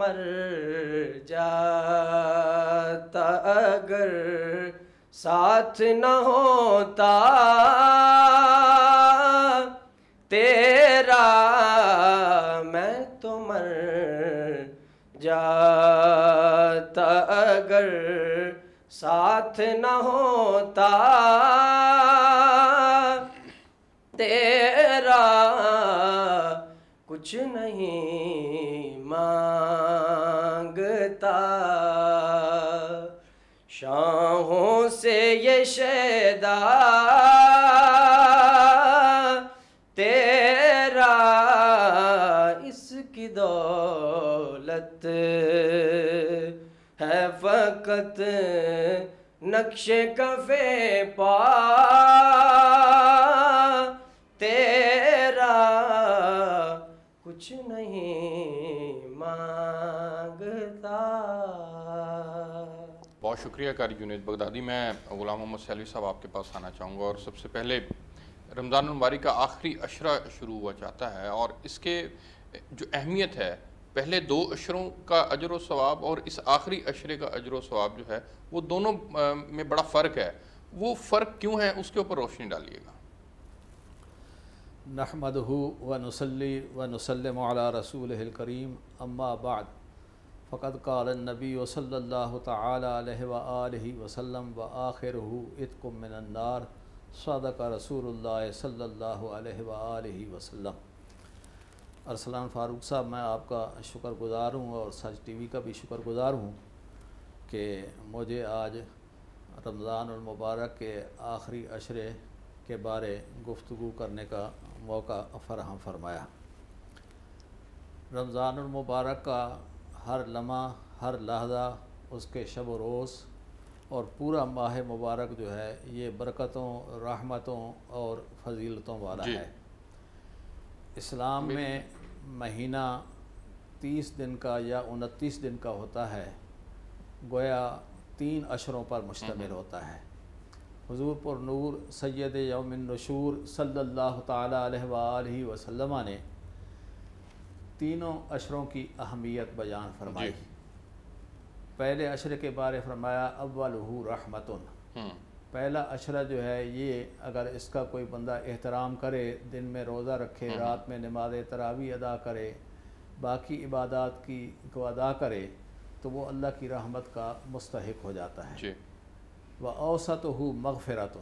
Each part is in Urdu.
مر جاتا اگر ساتھ نہ ہوتا تیرا، میں تو مر جاتا اگر ساتھ نہ ہوتا تیرا، کچھ نہیں مانگتا، شاہوں سے یہ شیدا تیرا، اس کی دولت ہے فقط نقش کف پا تیرا، کچھ نہیں مانگتا۔ بہت شکریہ قاری جنید بغدادی۔ میں غلام محمد سیلوی صاحب آپ کے پاس آنا چاہوں گا، اور سب سے پہلے رمضان المبارک کا آخری عشرہ شروع ہوا جاتا ہے، اور اس کے جو اہمیت ہے، پہلے 2 عشروں کا اجر و ثواب اور اس آخری عشرے کا اجر و ثواب جو ہے وہ دونوں میں بڑا فرق ہے، وہ فرق کیوں ہے اس کے اوپر روشنی ڈالیے گا۔ نحمدہ ونصلی ونسلم علی رسولہ الکریم، اما بعد، فقد قال النبی صلی اللہ تعالی علیہ وآلہ وسلم وآخرہ عتق من النار، صدق رسول اللہ صلی اللہ علیہ وآلہ وسلم۔ ارسلان فاروق صاحب، میں آپ کا شکر گزار ہوں اور سچ ٹی وی کا بھی شکر گزار ہوں کہ مجھے آج رمضان المبارک کے آخری عشرے کے بارے گفتگو کرنے کا موقع فراہم فرمایا۔ رمضان المبارک کا ہر لمحہ، ہر لحظہ، اس کے شب و روز اور پورا ماہ مبارک جو ہے یہ برکتوں، رحمتوں اور فضیلتوں والا ہے۔ اسلام میں مہینہ 30 دن کا یا 29 دن کا ہوتا ہے، گویا 3 عشروں پر مشتمل ہوتا ہے۔ حضور پر نور سید یوم النشور صلی اللہ تعالی علیہ وآلہ وسلم نے تینوں عشروں کی اہمیت بیان فرمائی۔ پہلے عشرے کے بارے فرمایا اولہ رحمتن، پہلا عشرہ جو ہے یہ اگر اس کا کوئی بندہ احترام کرے، دن میں روزہ رکھے، رات میں نماز تراویح ادا کرے، باقی عبادات کو ادا کرے، تو وہ اللہ کی رحمت کا مستحق ہو جاتا ہے۔ وَأَوْسَطُهُ مَغْفِرَةٌ،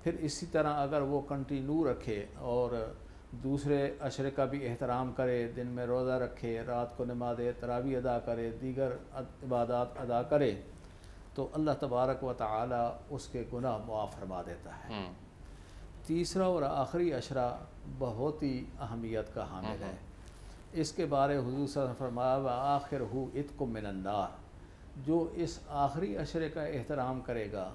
پھر اسی طرح اگر وہ کنٹینیو رکھے اور دوسرے عشرے کا بھی احترام کرے، دن میں روزہ رکھے، رات کو نماز تراویح ادا کرے، دیگر عبادات ادا کرے، تو اللہ تبارک و تعالی اس کے گناہ معاف فرما دیتا ہے۔ تیسرا اور آخری عشرہ بہت ہی اہمیت کا حامل ہے۔ اس کے بارے حضور صلی اللہ علیہ وسلم فرمایا وآخرہ عتق من النار، جو اس آخری عشرے کا احترام کرے گا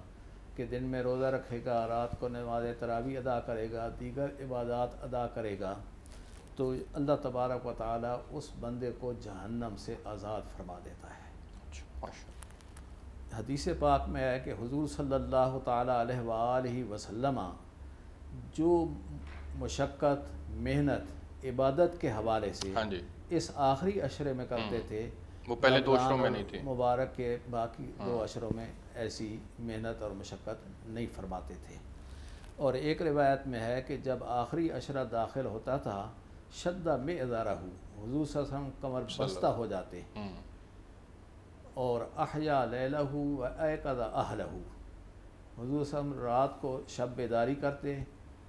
کہ دن میں روزہ رکھے گا، رات کو نماز تراویح ادا کرے گا، دیگر عبادات ادا کرے گا، تو اللہ تبارک و تعالی اس بندے کو جہنم سے آزاد فرما دیتا ہے۔ حدیث پاک میں ہے کہ حضور صلی اللہ تعالی علیہ وآلہ وسلم جو مشقت، محنت عبادت کے حوالے سے اس آخری عشرے میں کرتے تھے، وہ پہلے 2 عشروں میں نہیں تھے، مبارک کے باقی 2 عشروں میں ایسی محنت اور مشقت نہیں فرماتے تھے۔ اور ایک روایت میں ہے کہ جب آخری عشرہ داخل ہوتا تھا، شدہ معذرہ، حضور صلی اللہ علیہ وسلم کمر بستہ ہو جاتے اور احیا لیلہ و ایقظ اہلہ، حضور صلی اللہ علیہ وسلم رات کو شب بیداری کرتے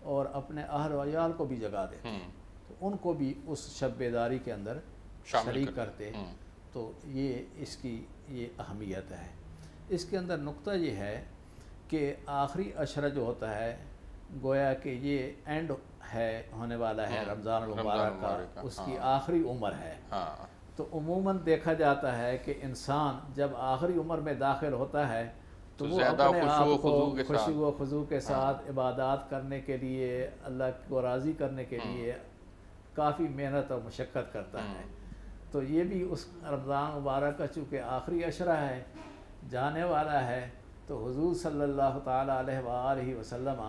اور اپنے اہل و عیال کو بھی جگا دیتے، تو ان کو بھی اس شب بیداری کے اندر شریک کرتے۔ تو یہ اس کی یہ اہمیت ہے۔ اس کے اندر نقطہ یہ ہے کہ آخری عشرہ جو ہوتا ہے گویا کہ یہ اینڈ ہے، ہونے والا ہے رمضان المبارک کا، اس کی آخری عمر ہے۔ تو عموماً دیکھا جاتا ہے کہ انسان جب آخری عمر میں داخل ہوتا ہے تو وہ اپنے آپ کو خشوع و خضوع کے ساتھ عبادات کرنے کے لیے، اللہ کو راضی کرنے کے لیے کافی محنت اور مشقت کرتا ہے۔ تو یہ بھی اس رمضان مبارک کا چونکہ آخری عشرہ ہے، جانے والا ہے، تو حضور صلی اللہ تعالیٰ علیہ وآلہ وسلم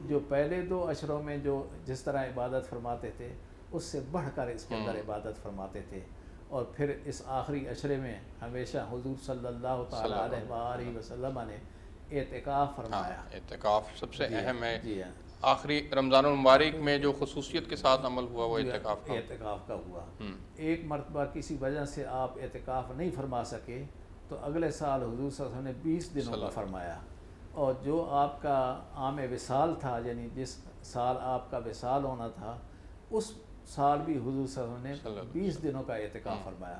جو پہلے 2 عشروں میں جو جس طرح عبادت فرماتے تھے، اس سے بڑھ کر اس کے اندر عبادت فرماتے تھے، اور پھر اس آخری عشرے میں ہمیشہ حضور صلی اللہ تعالیٰ علیہ وآلہ وسلم نے اعتکاف فرمایا. اعتکاف سب سے اہم ہے. جی ہاں. آخری رمضان المبارک میں جو خصوصیت کے ساتھ عمل ہوا وہ اعتکاف کا ہوا. ایک مرتبہ کسی وجہ سے آپ اعتکاف نہیں فرما سکے تو اگلے سال حضور صلی اللہ علیہ وسلم نے 20 دنوں کا فرمایا. اور جو آپ کا عام وصال تھا، یعنی جس سال آپ کا وصال ہونا تھا، اس سال بھی حضور صلی اللہ علیہ وسلم نے 20 دنوں کا اعتکاف فرمایا.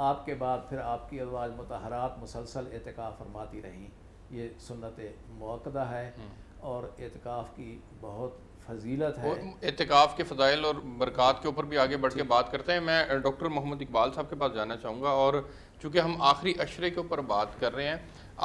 آپ کے بعد پھر آپ کی ازواج مطہرات مسلسل اعتکاف فرماتی رہیں. یہ سنت مؤکدہ ہے اور اعتکاف کی بہت فضیلت ہے. اعتکاف کے فضائل اور برکات کے اوپر بھی آگے بڑھ کے بات کرتے ہیں. میں ڈاکٹر محمد اقبال صاحب کے پاس جانا چاہوں گا، اور چونکہ ہم آخری عشرے کے اوپر بات کر رہے ہیں،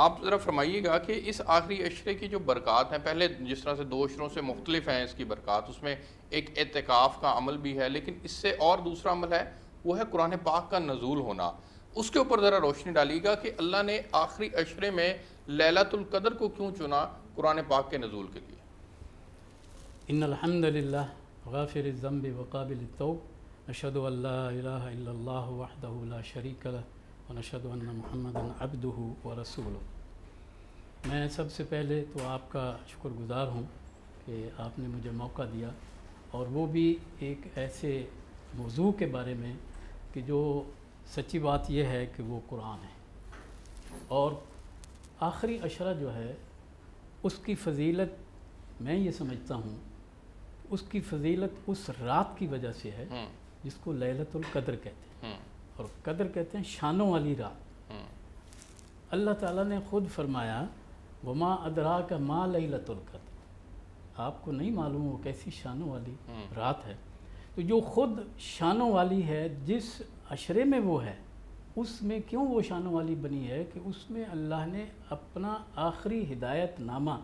آپ ذرا فرمائیے گا کہ اس آخری عشرے کی جو برکات ہیں، پہلے جس طرح سے 2 عشروں سے مختلف ہیں اس کی برکات، اس میں ایک اعتکاف کا عمل بھی ہے، لیکن اس سے اور دوسرا عمل ہے وہ ہے قرآن پاک کا نزول ہونا. اس کے اوپر ذرا روشنی ڈالیے گا کہ اللہ نے آخری عشرے میں لیلۃ القدر کو کیوں چنا قرآن پاک کے نزول کے لیے؟ ان الحمد للہ غافر الذنب وقابل التوب نشهد ان لا الہ الا اللہ وحدہ لا شریک لہ ونشهد ان محمدا عبدہ ورسولہ. میں سب سے پہلے تو آپ کا شکر گزار ہوں کہ آپ نے مجھے موقع دیا، اور وہ بھی ایک ایسے موضوع کے بارے میں کہ جو سچی بات یہ ہے کہ وہ قرآن ہے. اور آخری عشرہ جو ہے اس کی فضیلت میں یہ سمجھتا ہوں، اس کی فضیلت اس رات کی وجہ سے ہے جس کو لیلۃ القدر کہتے ہیں. اور قدر کہتے ہیں شانوں والی رات. اللہ تعالیٰ نے خود فرمایا وما ادراک ما لیلۃ القدر. آپ کو نہیں معلوم وہ کیسی شانوں والی رات ہے. تو جو خود شانوں والی ہے، جس عشرے میں وہ ہے، اس میں کیوں وہ شانوں والی بنی ہے کہ اس میں اللہ نے اپنا آخری ہدایت نامہ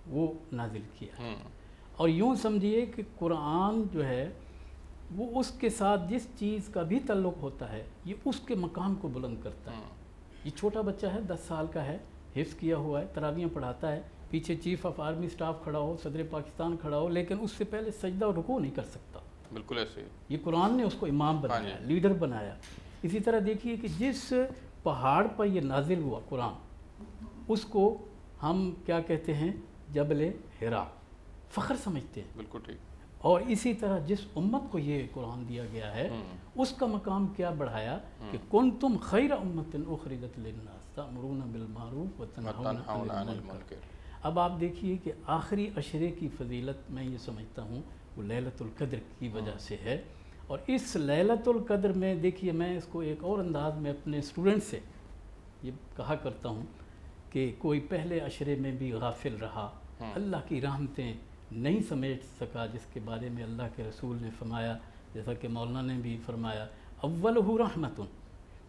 وہ نازل کیا. اور یوں سمجھیے کہ قرآن جو ہے وہ اس کے ساتھ جس چیز کا بھی تعلق ہوتا ہے یہ اس کے مقام کو بلند کرتا ہے. یہ چھوٹا بچہ ہے، 10 سال کا ہے، حفظ کیا ہوا ہے، تراویحیں پڑھاتا ہے، پیچھے چیف آف آرمی سٹاف کھڑا ہو، صدر پاکستان کھڑا ہو، لیکن اس سے پہلے سجدہ اور رکوع نہیں کر سکتا. بالکل ایسے یہ قرآن نے اس کو امام بنایا، لیڈر بنایا. اسی طرح دیکھیے کہ جس پہاڑ پر یہ نازل ہوا قرآن، اس کو ہم کیا کہتے ہیں؟ جبل حرا، فخر سمجھتے ہیں. بالکل ٹھیک. اور اسی طرح جس امت کو یہ قرآن دیا گیا ہے اس کا مقام کیا بڑھایا کہ کنتم خیر امت اخرجت للناس تأمرون بالمعروف وتنہون عن المنکر. اب آپ دیکھیے کہ آخری عشرے کی فضیلت میں یہ سمجھتا ہوں وہ لیلۃ القدر کی وجہ سے ہے. اور اس لیلۃ القدر میں دیکھیے، میں اس کو ایک اور انداز میں اپنے اسٹوڈنٹ سے یہ کہا کرتا ہوں کہ کوئی پہلے عشرے میں بھی غافل رہا، اللہ کی رحمتیں نہیں سمیٹ سکا، جس کے بارے میں اللہ کے رسول نے فرمایا، جیسا کہ مولانا نے بھی فرمایا، اولہ رحمت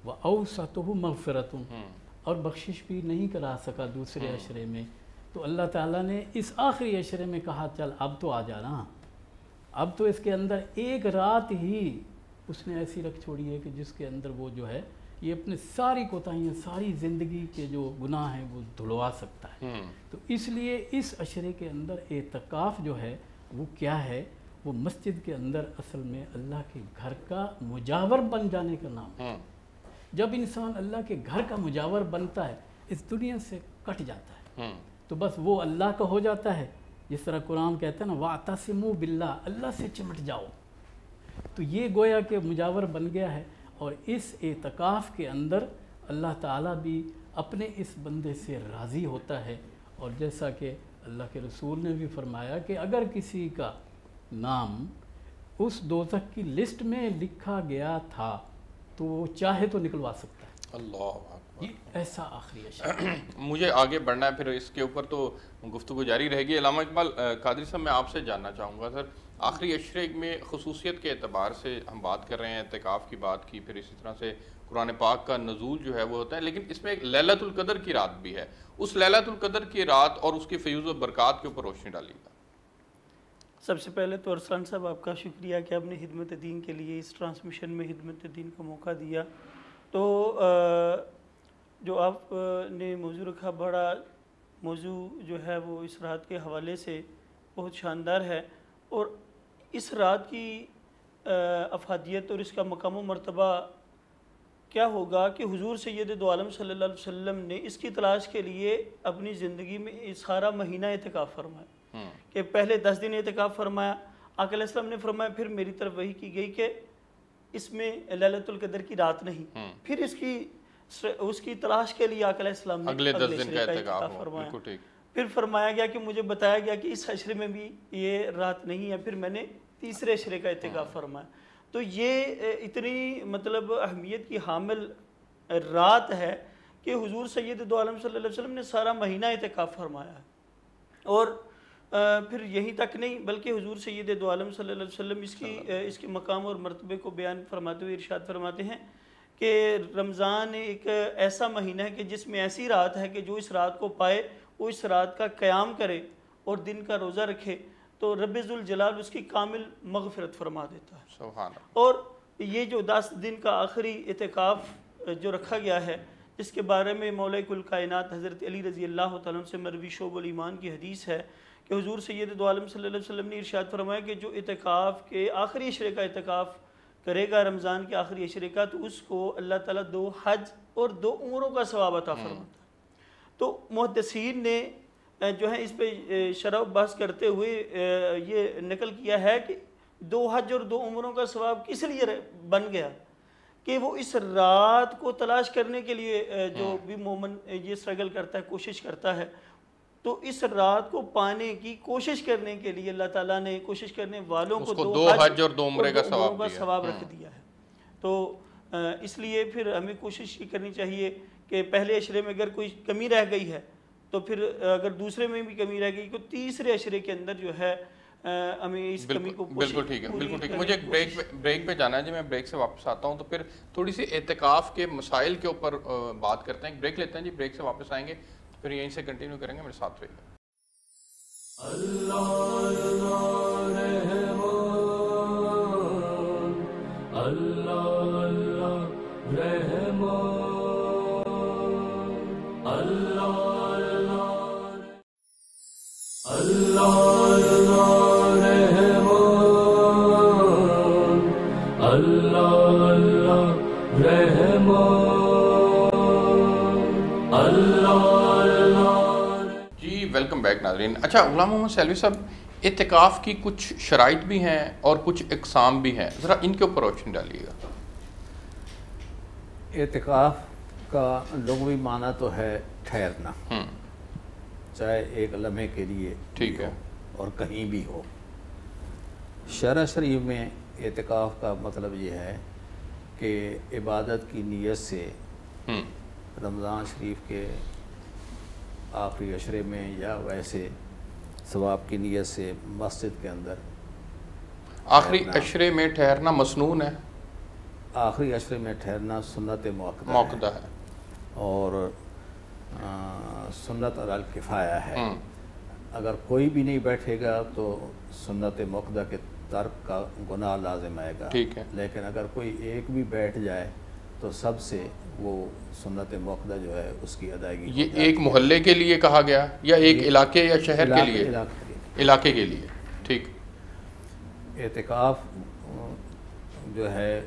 و اوسطہ مغفرت، اور بخشش بھی نہیں کرا سکا دوسرے عشرے میں. تو اللہ تعالیٰ نے اس آخری عشرے میں کہا چل اب تو آ جانا. اب تو اس کے اندر ایک رات ہی اس نے ایسی رکھ چھوڑی ہے کہ جس کے اندر وہ جو ہے یہ اپنے ساری کوتاہیاں، ساری زندگی کے جو گناہ ہیں وہ دھلوا سکتا ہے. تو اس لیے اس عشرے کے اندر اعتکاف جو ہے وہ کیا ہے؟ وہ مسجد کے اندر اصل میں اللہ کے گھر کا مجاور بن جانے کا نام ہے. جب انسان اللہ کے گھر کا مجاور بنتا ہے، اس دنیا سے کٹ جاتا ہے، تو بس وہ اللہ کا ہو جاتا ہے. جس طرح قرآن کہتا ہے نا وَاعْتَصِمُوا بِاللَّهِ، اللہ سے چمٹ جاؤ. تو یہ گویا کہ مجاور بن گیا ہے. اور اس اعتکاف کے اندر اللہ تعالیٰ بھی اپنے اس بندے سے راضی ہوتا ہے. اور جیسا کہ اللہ کے رسول نے بھی فرمایا کہ اگر کسی کا نام اس دوزخ کی لسٹ میں لکھا گیا تھا تو وہ چاہے تو نکلوا سکتا ہے. اللہ یہ ایسا آخری عشرہ. مجھے آگے بڑھنا ہے، پھر اس کے اوپر تو گفتگو جاری رہے گی. علامہ اقبال قادری صاحب، میں آپ سے جاننا چاہوں گا سر، آخری عشرے میں خصوصیت کے اعتبار سے ہم بات کر رہے ہیں، اعتکاف کی بات کی، پھر اسی طرح سے قرآن پاک کا نزول جو ہے وہ ہوتا ہے، لیکن اس میں ایک لیلۃ القدر کی رات بھی ہے. اس لیلۃ القدر کی رات اور اس کی فیوز و برکات کے اوپر روشنی ڈالیے گا. سب سے پہلے تو ارسلان صاحب آپ کا شکریہ کہ آپ نے خدمت دین کے لیے اس ٹرانسمیشن میں خدمت دین کا موقع دیا. تو جو آپ نے موضوع رکھا، بڑا موضوع جو ہے وہ اس رات کے حوالے سے بہت شاندار ہے. اور اس رات کی افادیت اور اس کا مقام و مرتبہ کیا ہوگا کہ حضور سید دو عالم صلی اللہ علیہ وسلم نے اس کی تلاش کے لیے اپنی زندگی میں سارا مہینہ اعتکاف فرمایا کہ پہلے 10 دن اعتکاف فرمایا. آقا علیہ السلام نے فرمایا پھر میری طرف وحی کی گئی کہ اس میں لیلۃ القدر کی رات نہیں. پھر اس کی تلاش کے لیے آقا علیہ السلام نے اگلے 10 دن کا اعتکاف فرمایا. پھر فرمایا گیا کہ مجھے بتایا گیا کہ اس عشرے میں بھی یہ رات نہیں ہے. پھر میں نے تیسرے عشرے کا اعتکاف فرمایا. تو یہ اتنی مطلب اہمیت کی حامل رات ہے کہ حضور سید دو عالم صلی اللہ علیہ وسلم نے سارا مہینہ اعتکاف فرمایا ہے. اور پھر یہی تک نہیں بلکہ حضور سید دو عالم صلی اللہ علیہ وسلم اس کے مقام اور مرتبے کو بیان فرماتے ہوئے ارشاد فرماتے ہیں کہ رمضان ایک ایسا مہینہ ہے کہ جس میں ایسی رات ہے کہ جو اس رات کو پائے وہ اس رات کا قیام کرے اور دن کا روزہ رکھے تو رب ذوالجلال اس کی کامل مغفرت فرما دیتا ہے. سبحان اللہ. اور یہ جو 10 دن کا آخری اعتکاف جو رکھا گیا ہے جس کے بارے میں مولا کل کائنات حضرت علی رضی اللہ تعالیٰ عنہ سے مروی شعب الایمان کی حدیث ہے کہ حضور سید دو عالم صلی اللہ علیہ وسلم نے ارشاد فرمایا کہ جو اعتکاف کے آخری عشرے کا اعتکاف کرے گا رمضان کے آخری عشرے کا تو اس کو اللہ تعالیٰ 2 حج اور 2 عمروں کا ثواب عطا فرماتا ہے. تو محدثین نے جو ہے اس پہ شرح بحث کرتے ہوئے یہ نقل کیا ہے کہ 2 حج اور 2 عمروں کا ثواب کس لیے بن گیا کہ وہ اس رات کو تلاش کرنے کے لیے جو بھی مومن یہ سٹرگل کرتا ہے کوشش کرتا ہے تو اس رات کو پانے کی کوشش کرنے کے لیے اللہ تعالیٰ نے کوشش کرنے والوں کو 2 حج اور 2 عمرے کا ثواب رکھ دیا ہے. تو اس لیے پھر ہمیں کوشش کرنی چاہیے کہ پہلے عشرے میں اگر کوئی کمی رہ گئی ہے تو پھر اگر دوسرے میں بھی کمی رہ گئی تو تیسرے عشرے کے اندر جو ہے ہمیں اس کمی کو بالکل ٹھیک ہے. مجھے ایک بریک پہ جانا ہے جی. میں بریک سے واپس آتا ہوں تو پھر تھوڑی سی اعتکاف کے مسائل کے اوپر بات کرتے ہیں. بریک لیتے ہیں جی. بریک سے واپس آئیں گے پھر یہیں سے کنٹینیو کریں گے. میرے ساتھ رہیے. جی ویلکم بیک ناظرین. اچھا غلام محمد سیلوی صاحب اعتکاف کی کچھ شرائط بھی ہیں اور کچھ اقسام بھی ہیں, ذرا ان کے اوپر روشنی ڈالیے گا. اعتکاف کا لغوی معنی تو ہے ٹھہرنا, چاہے ایک لمحے کے لیے ٹھیک ہے اور کہیں بھی ہو. شرع شریف میں اعتکاف کا مطلب یہ ہے کہ عبادت کی نیت سے رمضان شریف کے آخری عشرے میں یا ویسے ثواب کی نیت سے مسجد کے اندر آخری عشرے میں ٹھہرنا مسنون ہے. آخری عشرے میں ٹھہرنا سنت موقدہ ہے اور سنت علی الکفایہ ہے. اگر کوئی بھی نہیں بیٹھے گا تو سنت موقدہ کے ترک کا گناہ لازم آئے گا. ٹھیک ہے. لیکن اگر کوئی ایک بھی بیٹھ جائے تو سب سے وہ سنت موقدہ جو ہے اس کی ادائیگی. یہ ایک محلے کے لیے کہا گیا یا ایک علاقے یا شہر کے لیے؟ علاقے کے لیے. ٹھیک. اعتکاف جو ہے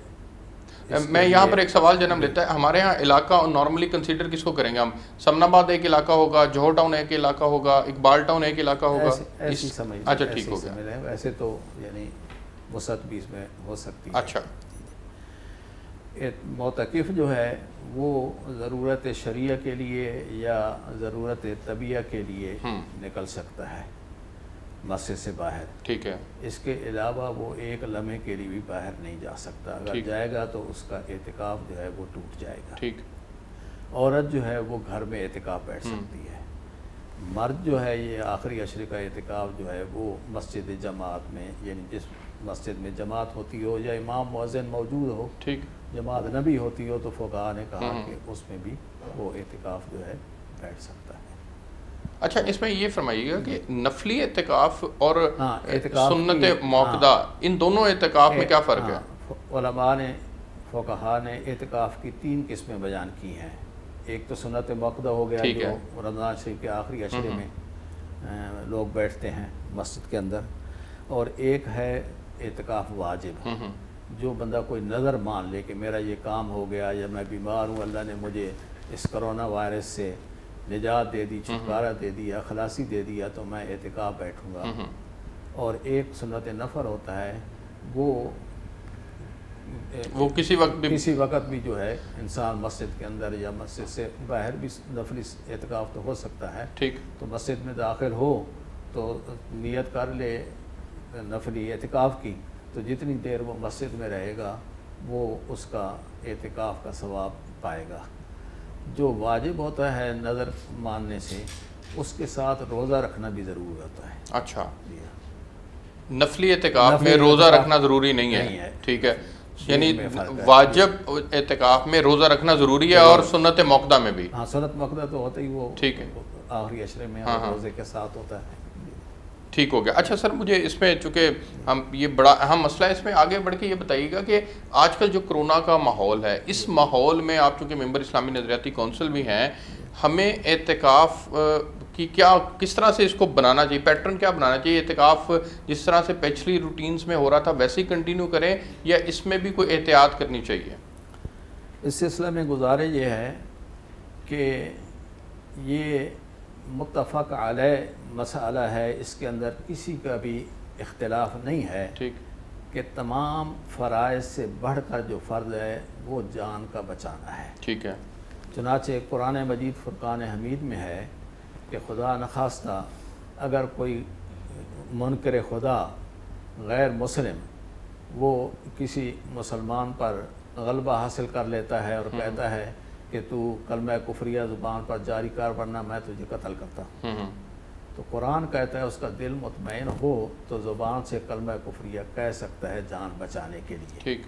میں یہاں پر ایک سوال جنم لیتا ہے. ہمارے ہاں علاقہ نارملی کنسیڈر کس کو کریں گے ہم؟ سمن آباد ایک علاقہ ہوگا, جوہر ٹاؤن ایک علاقہ ہوگا, اقبال ٹاؤن ایک علاقہ ہوگا. اچھا ٹھیک ہو گیا. ویسے تو یعنی وسعت بھی اس میں ہو سکتی ہے. اچھا. معتکف جو ہے وہ ضرورت شریعہ کے لیے یا ضرورت طبیعہ کے لیے نکل سکتا ہے مسجد سے باہر. ٹھیک ہے. اس کے علاوہ وہ ایک لمحے کے لیے بھی باہر نہیں جا سکتا. اگر جائے گا تو اس کا اعتکاف جو ہے وہ ٹوٹ جائے گا. ٹھیک. عورت جو ہے وہ گھر میں اعتکاف بیٹھ سکتی ہے. مرد جو ہے یہ آخری عشرے کا اعتکاف جو ہے وہ مسجد جماعت میں, یعنی جس مسجد میں جماعت ہوتی ہو یا امام مؤذن موجود ہو, ٹھیک, جماعت نہ بھی ہوتی ہو تو فقہاء نے کہا کہ اس میں بھی وہ اعتکاف جو ہے بیٹھ سکتا ہے. اچھا اس میں یہ فرمائیے گا کہ نفلی اعتکاف اور سنت موقدہ ان دونوں اعتکاف میں کیا فرق ہے؟ علماء نے فقہاء نے اعتکاف کی 3 قسمیں بیان کی ہیں. ایک تو سنت موقدہ ہو گیا جو رمضان شریف کے آخری عشرے میں لوگ بیٹھتے ہیں مسجد کے اندر, اور ایک ہے اعتکاف واجب جو بندہ کوئی نظر مان لے کہ میرا یہ کام ہو گیا یا میں بیمار ہوں، اللہ نے مجھے اس کرونا وائرس سے نجات دے دی، چھٹکارا دے دیا، خلاصی دے دیا، تو میں اعتکاف بیٹھوں گا۔ اور ایک سنت نفر ہوتا ہے، وہ کسی وقت بھی جو ہے انسان مسجد کے اندر یا مسجد سے باہر بھی نفلی اعتکاف تو ہو سکتا ہے، ٹھیک، تو مسجد میں داخل ہو تو نیت کر لے نفلی اعتکاف کی، تو جتنی دیر وہ مسجد میں رہے گا وہ اس کا اعتکاف کا ثواب پائے گا۔ جو واجب ہوتا ہے نظر ماننے سے، اس کے ساتھ روزہ رکھنا بھی ضروری ہوتا ہے۔ اچھا، نفلی اعتکاف میں روزہ رکھنا ضروری نہیں ہے، ٹھیک ہے، یعنی واجب اعتکاف میں روزہ رکھنا ضروری ہے اور سنت موقدہ میں بھی۔ ہاں، سنت موقدہ تو ہوتا ہی وہ ٹھیک ہے، آخری عشرے میں روزے کے ساتھ ہوتا ہے۔ ٹھیک ہو گیا۔ اچھا سر، مجھے اس میں چونکہ ہم یہ بڑا اہم مسئلہ ہے، اس میں آگے بڑھ کے یہ بتائیے گا کہ آج کل جو کرونا کا ماحول ہے، اس ماحول میں آپ چونکہ ممبر اسلامی نظریاتی کونسل بھی ہیں، ہمیں اعتکاف کی کس طرح سے اس کو بنانا چاہیے، پیٹرن کیا بنانا چاہیے؟ اعتکاف جس طرح سے پچھلی روٹینز میں ہو رہا تھا ویسے ہی کنٹینیو کریں یا اس میں بھی کوئی احتیاط کرنی چاہیے؟ اس سلسلے میں گزارش یہ ہے کہ یہ متفق علیہ مسئلہ ہے، اس کے اندر کسی کا بھی اختلاف نہیں ہے، ٹھیک، کہ تمام فرائض سے بڑھ کر جو فرض ہے وہ جان کا بچانا ہے۔ ٹھیک ہے، چنانچہ قرآن مجید فرقان حمید میں ہے کہ خدا نخواستہ اگر کوئی منکر خدا غیر مسلم وہ کسی مسلمان پر غلبہ حاصل کر لیتا ہے اور کہتا ہے کہ تو کلمہ کفریہ زبان پر جاری کر ورنہ میں تجھے قتل کرتا ہوں، تو قرآن کہتا ہے اس کا دل مطمئن ہو تو زبان سے کلمہ کفریہ کہہ سکتا ہے جان بچانے کے لیے۔ ٹھیک،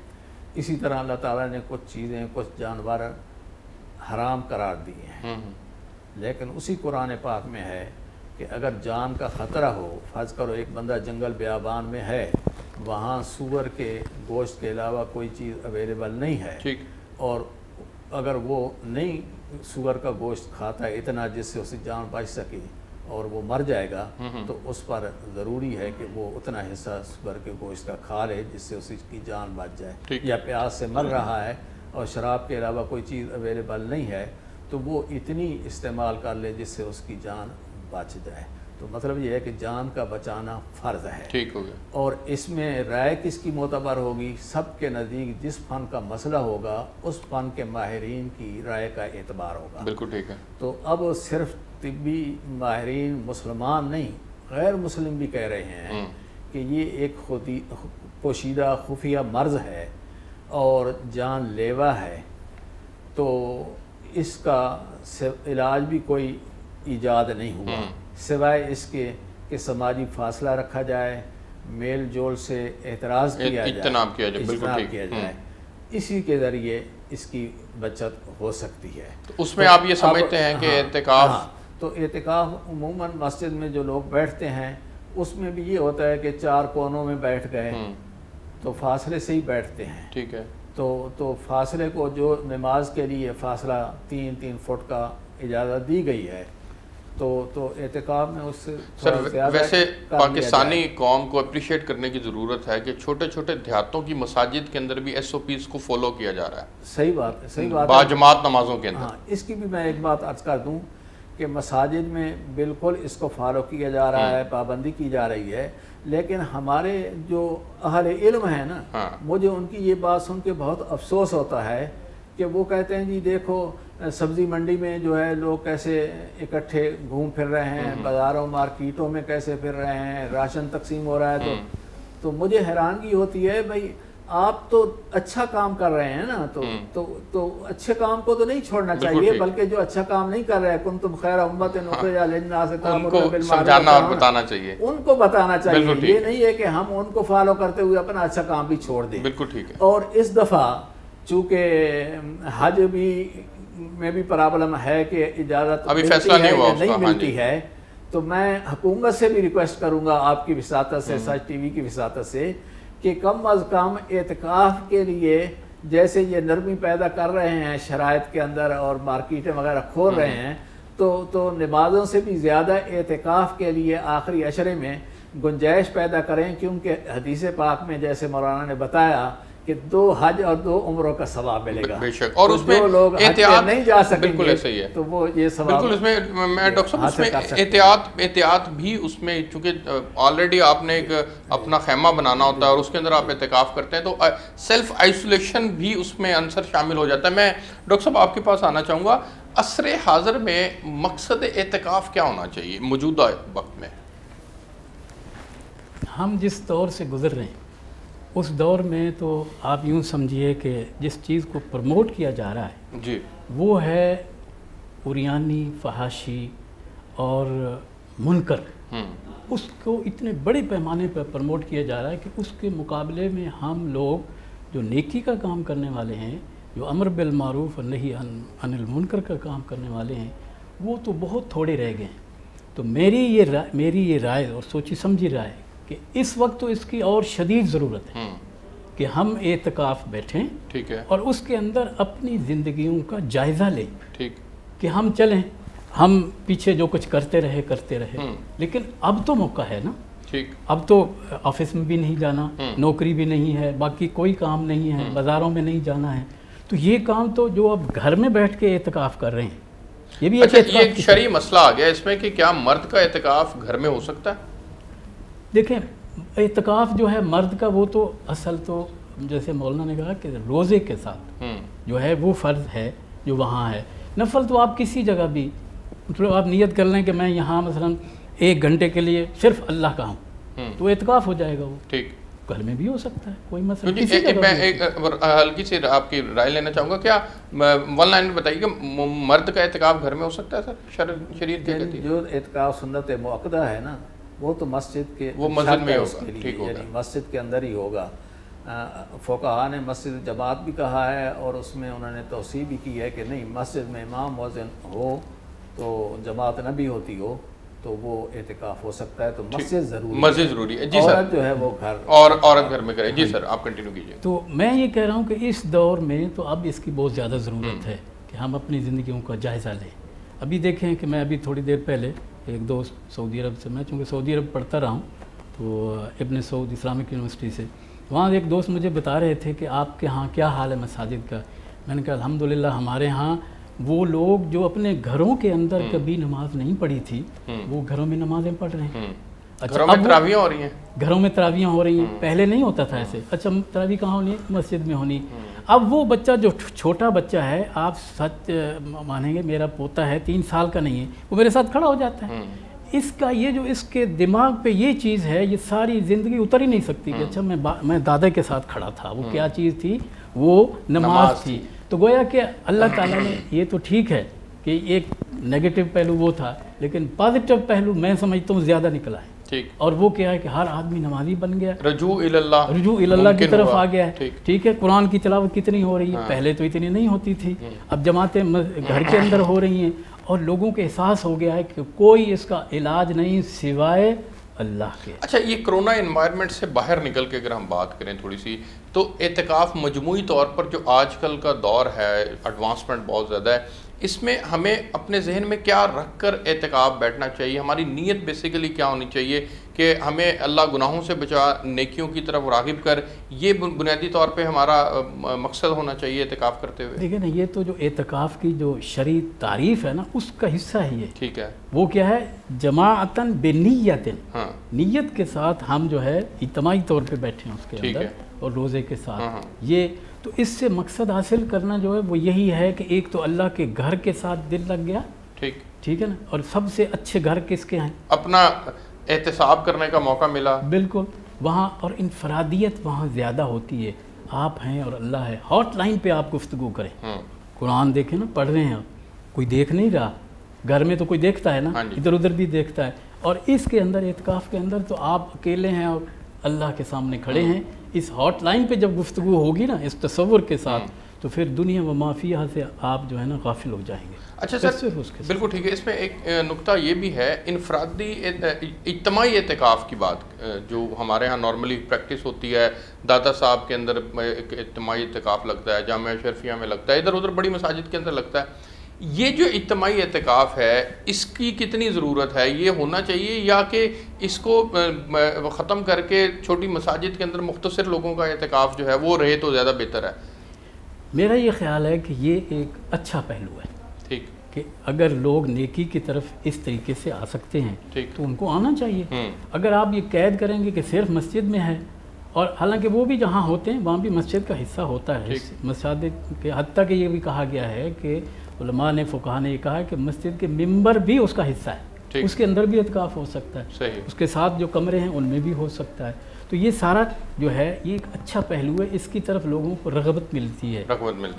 اسی طرح اللہ تعالیٰ نے کچھ چیزیں، کچھ جانور حرام قرار دیے ہیں، لیکن اسی قرآن پاک میں ہے کہ اگر جان کا خطرہ ہو، فرض کرو ایک بندہ جنگل بیابان میں ہے، وہاں سور کے گوشت کے علاوہ کوئی چیز اویلیبل نہیں ہے، ٹھیک، اور اگر وہ نہیں سور کا گوشت کھاتا ہے اتنا جس سے اسے جان بچ سکے اور وہ مر جائے گا، تو اس پر ضروری ہے کہ وہ اتنا حصہ سور کے گوشت کا کھا لے جس سے اس کی جان بچ جائے۔ یا پیاس سے مر رہا ہے اور شراب کے علاوہ کوئی چیز اویلیبل نہیں ہے تو وہ اتنی استعمال کر لے جس سے اس کی جان بچ جائے۔ تو مطلب یہ ہے کہ جان کا بچانا فرض ہے۔ ٹھیک ہو گیا۔ اور اس میں رائے کس کی معتبر ہوگی؟ سب کے نزدیک جس فن کا مسئلہ ہوگا اس فن کے ماہرین کی رائے کا اعتبار ہوگا۔ بالکل ٹھیک ہے۔ تو اب صرف طبی ماہرین مسلمان نہیں، غیر مسلم بھی کہہ رہے ہیں کہ یہ ایک پوشیدہ خفیہ مرض ہے اور جان لیوا ہے، تو اس کا علاج بھی کوئی ایجاد نہیں ہوا سوائے اس کے کہ سماجی فاصلہ رکھا جائے، میل جول سے اعتراض کیا جائے، اجتناب کیا جائے، بالکل کیا جائے، اسی کے ذریعے اس کی بچت ہو سکتی ہے۔ تو اس میں آپ یہ سمجھتے ہیں کہ اعتکاف، تو اعتکاف عموماً مسجد میں جو لوگ بیٹھتے ہیں اس میں بھی یہ ہوتا ہے کہ چار کونوں میں بیٹھ گئے تو فاصلے سے ہی بیٹھتے ہیں۔ ٹھیک ہے۔ تو فاصلے کو جو نماز کے لیے فاصلہ 3 فٹ کا اجازت دی گئی ہے، تو اعتکاف میں اس سے سر ویسے پاکستانی قوم کو اپریشیٹ کرنے کی ضرورت ہے کہ چھوٹے چھوٹے دیہاتوں کی مساجد کے اندر بھی ایس او پیز کو فالو کیا جا رہا ہے۔ صحیح بات ہے، باجماعت نمازوں کے اندر۔ ہاں، اس کی بھی میں ایک بات عرض کر دوں کہ مساجد میں بالکل اس کو فالو کیا جا رہا ہے، پابندی کی جا رہی ہے، لیکن ہمارے جو اہل علم ہیں نا، مجھے ان کی یہ بات سن کے بہت افسوس ہوتا ہے کہ وہ کہتے ہیں جی دیکھو سبزی منڈی میں جو ہے لوگ کیسے اکٹھے گھوم پھر رہے ہیں، بازاروں مارکیٹوں میں کیسے پھر رہے ہیں، راشن تقسیم ہو رہا ہے، تو مجھے حیرانگی ہوتی ہے بھائی آپ تو اچھا کام کر رہے ہیں نا، تو اچھے کام کو تو نہیں چھوڑنا چاہیے، بلکہ جو اچھا کام نہیں کر رہے کنتم خیر امۃ اخرجت للناس تأمرون بالمعروف، سمجھانا اور بتانا چاہیے، ان کو بتانا چاہیے، یہ نہیں ہے کہ ہم ان کو فالو کرتے ہوئے اپنا اچھا کام بھی چھوڑ دیں۔ بالکل ٹھیک ہے۔ اور اس دفعہ چونکہ حج میں بھی پرابلم ہے کہ اجازت ابھی فیصلہ نہیں ہوا، نہیں ملتی ہے، تو میں حکومت سے بھی ریکویسٹ کروں گا آپ کی وساطت سے، سچ ٹی وی کی وساطت سے، کہ کم از کم اعتکاف کے لیے جیسے یہ نرمی پیدا کر رہے ہیں شرائط کے اندر اور مارکیٹیں وغیرہ کھول رہے ہیں، تو نمازوں سے بھی زیادہ اعتکاف کے لیے آخری عشرے میں گنجائش پیدا کریں، کیونکہ حدیث پاک میں جیسے مولانا نے بتایا کہ 2 حج اور 2 عمروں کا ثواب ملے گا. بے شک. اور اس میں جو لوگ حج پہ نہیں جا سکیں بالکل گے ایسا ہی ہے تو وہ یہ ثواب بالکل. اس میں میں ڈاکٹر صاحب اس میں احتیاط بھی اس میں، چونکہ آلریڈی آپ نے ایک اپنا خیمہ بنانا ہوتا ہے اور اس کے اندر آپ اعتکاف کرتے ہیں، تو سیلف آئسولیشن بھی اس میں عنصر شامل ہو جاتا ہے. میں ڈاکٹر صاحب آپ کے پاس آنا چاہوں گا، عصر حاضر میں مقصد اعتکاف کیا ہونا چاہیے موجودہ وقت میں؟ ہم جس دور سے گزر رہے ہیں اس دور میں تو آپ یوں سمجھیے کہ جس چیز کو پروموٹ کیا جا رہا ہے جی وہ ہے عریانی، فحاشی اور منکر. اس کو اتنے بڑے پیمانے پر پروموٹ کیا جا رہا ہے کہ اس کے مقابلے میں ہم لوگ جو نیکی کا کام کرنے والے ہیں، جو امر بالمعروف اور نہی عن المنکر کا کام کرنے والے ہیں، وہ تو بہت تھوڑے رہ گئے ہیں. تو میری یہ رائے اور سوچی سمجھی رائے کہ اس وقت تو اس کی اور شدید ضرورت ہے کہ ہم اعتکاف بیٹھیں، ٹھیک ہے، اور اس کے اندر اپنی زندگیوں کا جائزہ لیں. ٹھیک کہ ہم چلیں، ہم پیچھے جو کچھ کرتے رہے لیکن اب تو موقع ہے نا. ٹھیک. اب تو آفس میں بھی نہیں جانا، نوکری بھی نہیں ہے، باقی کوئی کام نہیں ہے، بازاروں میں نہیں جانا ہے. تو یہ کام تو جو اب گھر میں بیٹھ کے اعتکاف کر رہے ہیں، یہ بھی ایک شرعی مسئلہ آ گیا اس میں کہ کیا مرد کا اعتکاف گھر میں ہو سکتا ہے؟ دیکھیں اعتکاف جو ہے مرد کا، وہ تو اصل تو جیسے مولانا نے کہا کہ روزے کے ساتھ جو ہے وہ فرض ہے جو وہاں ہے. نفل تو آپ کسی جگہ بھی، مطلب آپ نیت کر لیں کہ میں یہاں مثلا 1 گھنٹے کے لیے صرف اللہ کا ہوں تو اعتکاف ہو جائے گا. وہ ٹھیک، گھر میں بھی ہو سکتا ہے، کوئی مسئلہ. میں ایک ہلکی سی آپ کی رائے لینا چاہوں گا. کیا ون لائن میں بتائیے کہ مرد کا اعتکاف گھر میں ہو سکتا ہے سر؟ شریعت کیا کہتی ہے؟ جو اعتکاف سنت موقدہ ہے نا، وہ تو مسجد کے، وہ مسجد میں ہوگا. ٹھیک ہوگا، یعنی مسجد کے اندر ہی ہوگا. فقہاء نے مسجد جماعت بھی کہا ہے اور اس میں انہوں نے توصیح بھی کی ہے کہ نہیں، مسجد میں امام مؤذن ہو تو جماعت نہ بھی ہوتی ہو تو وہ اعتکاف ہو سکتا ہے. تو مسجد ضروری ہے. جی سر. عورت جو ہے وہ گھر، اور عورت گھر میں کرے. جی سر، آپ کنٹینیو کیجیے. تو میں یہ کہہ رہا ہوں کہ اس دور میں تو اب اس کی بہت زیادہ ضرورت ہے کہ ہم اپنی زندگیوں کا جائزہ لیں. ابھی دیکھیں کہ میں ابھی تھوڑی دیر پہلے ایک دوست سعودی عرب سے، میں چونکہ سعودی عرب پڑھتا رہا ہوں تو ابن سعود اسلامک یونیورسٹی سے، وہاں ایک دوست مجھے بتا رہے تھے کہ آپ کے ہاں کیا حال ہے مساجد کا. میں نے کہا الحمدللہ ہمارے ہاں وہ لوگ جو اپنے گھروں کے اندر کبھی نماز نہیں پڑھی تھی وہ گھروں میں نمازیں پڑھ رہے ہیں. گھروں میں تراویح ہو رہی ہیں. گھروں میں تراویح ہو رہی ہیں. پہلے نہیں ہوتا تھا ایسے. اچھا تراویح کہاں ہونی؟ مسجد میں ہونی. اب وہ بچہ جو چھوٹا بچہ ہے، آپ سچ مانیں گے میرا پوتا ہے 3 سال کا نہیں ہے، وہ میرے ساتھ کھڑا ہو جاتا ہے. اس کا یہ جو اس کے دماغ پہ یہ چیز ہے، یہ ساری زندگی اتر ہی نہیں سکتی کہ اچھا میں دادا کے ساتھ کھڑا تھا. وہ کیا چیز تھی؟ وہ نماز تھی. تو گویا کہ اللہ تعالیٰ نے یہ تو ٹھیک ہے کہ ایک نیگیٹو پہلو وہ تھا، لیکن پازیٹیو پہلو میں سمجھتا ہوں زیادہ نکلا ہے. اور وہ کیا ہے کہ ہر آدمی نمازی بن گیا، رجوع اللہ کی طرف آ گیا ہے. ٹھیک ہے، قرآن کی تلاوت کتنی ہو رہی ہے، پہلے تو اتنی نہیں ہوتی تھی. اب جماعتیں گھر کے اندر ہو رہی ہیں اور لوگوں کے احساس ہو گیا ہے کہ کوئی اس کا علاج نہیں سوائے اللہ کے. اچھا، یہ کرونا انوائرمنٹ سے باہر نکل کے اگر ہم بات کریں تھوڑی سی، تو اعتکاف مجموعی طور پر جو آج کل کا دور ہے، ایڈوانسمنٹ بہت زیادہ ہے، اس میں ہمیں اپنے ذہن میں کیا رکھ کر اعتکاف بیٹھنا چاہیے؟ ہماری نیت بیسیکلی کیا ہونی چاہیے کہ ہمیں اللہ گناہوں سے بچا، نیکیوں کی طرف راغب کر، یہ بنیادی طور پہ ہمارا مقصد ہونا چاہیے اعتکاف کرتے ہوئے؟ دیکھیں نا، یہ تو جو اعتکاف کی جو شرعی تعریف ہے نا، اس کا حصہ ہے یہ. ٹھیک ہے. وہ کیا ہے؟ جماعتاً بنیتن، نیت کے ساتھ ہم جو ہے اجتماعی طور پہ بیٹھے ہیں اس کے اندر اور روزے کے ساتھ. یہ تو اس سے مقصد حاصل کرنا جو ہے وہ یہی ہے کہ ایک تو اللہ کے گھر کے ساتھ دل لگ گیا. ٹھیک ہے نا. اور سب سے اچھے گھر کس کے ہیں؟ اپنا احتساب کرنے کا موقع ملا. بالکل وہاں، اور انفرادیت وہاں زیادہ ہوتی ہے. آپ ہیں اور اللہ ہے. ہاٹ لائن پہ آپ گفتگو کریں، قرآن دیکھیں نا، پڑھ رہے ہیں آپ، کوئی دیکھ نہیں رہا. گھر میں تو کوئی دیکھتا ہے نا، ادھر ادھر بھی دیکھتا ہے. اور اس کے اندر اعتکاف کے اندر تو آپ اکیلے ہیں اور اللہ کے سامنے کھڑے ہیں. اس ہاٹ لائن پہ جب گفتگو ہوگی نا اس تصور کے ساتھ، تو پھر دنیا و مافیہ سے آپ جو ہے نا غافل ہو جائیں گے. اچھا سر، بالکل ٹھیک ہے. اس میں ایک نقطہ یہ بھی ہے، انفرادی اجتماعی اعتکاف کی بات جو ہمارے ہاں نارملی پریکٹس ہوتی ہے. دادا صاحب کے اندر ایک اجتماعی اعتکاف لگتا ہے، جامعہ اشرفیہ میں لگتا ہے، ادھر ادھر بڑی مساجد کے اندر لگتا ہے. یہ جو اجتماعی اعتکاف ہے اس کی کتنی ضرورت ہے؟ یہ ہونا چاہیے یا کہ اس کو ختم کر کے چھوٹی مساجد کے اندر مختصر لوگوں کا اعتکاف جو ہے وہ رہے تو زیادہ بہتر ہے؟ میرا یہ خیال ہے کہ یہ ایک اچھا پہلو ہے، ٹھیک، کہ اگر لوگ نیکی کی طرف اس طریقے سے آ سکتے ہیں تو ان کو آنا چاہیے۔ اگر آپ یہ قید کریں گے کہ صرف مسجد میں ہے، اور حالانکہ وہ بھی جہاں ہوتے ہیں وہاں بھی مسجد کا حصہ ہوتا ہے، مساجد کے حتیٰ کہ یہ بھی کہا گیا ہے کہ علماء نے، فقہا نے یہ کہا ہے کہ مسجد کے ممبر بھی اس کا حصہ ہے، اس کے اندر بھی اعتکاف ہو سکتا ہے، اس کے ساتھ جو کمرے ہیں ان میں بھی ہو سکتا ہے۔ تو یہ سارا جو ہے یہ ایک اچھا پہلو ہے، اس کی طرف لوگوں کو رغبت ملتی ہے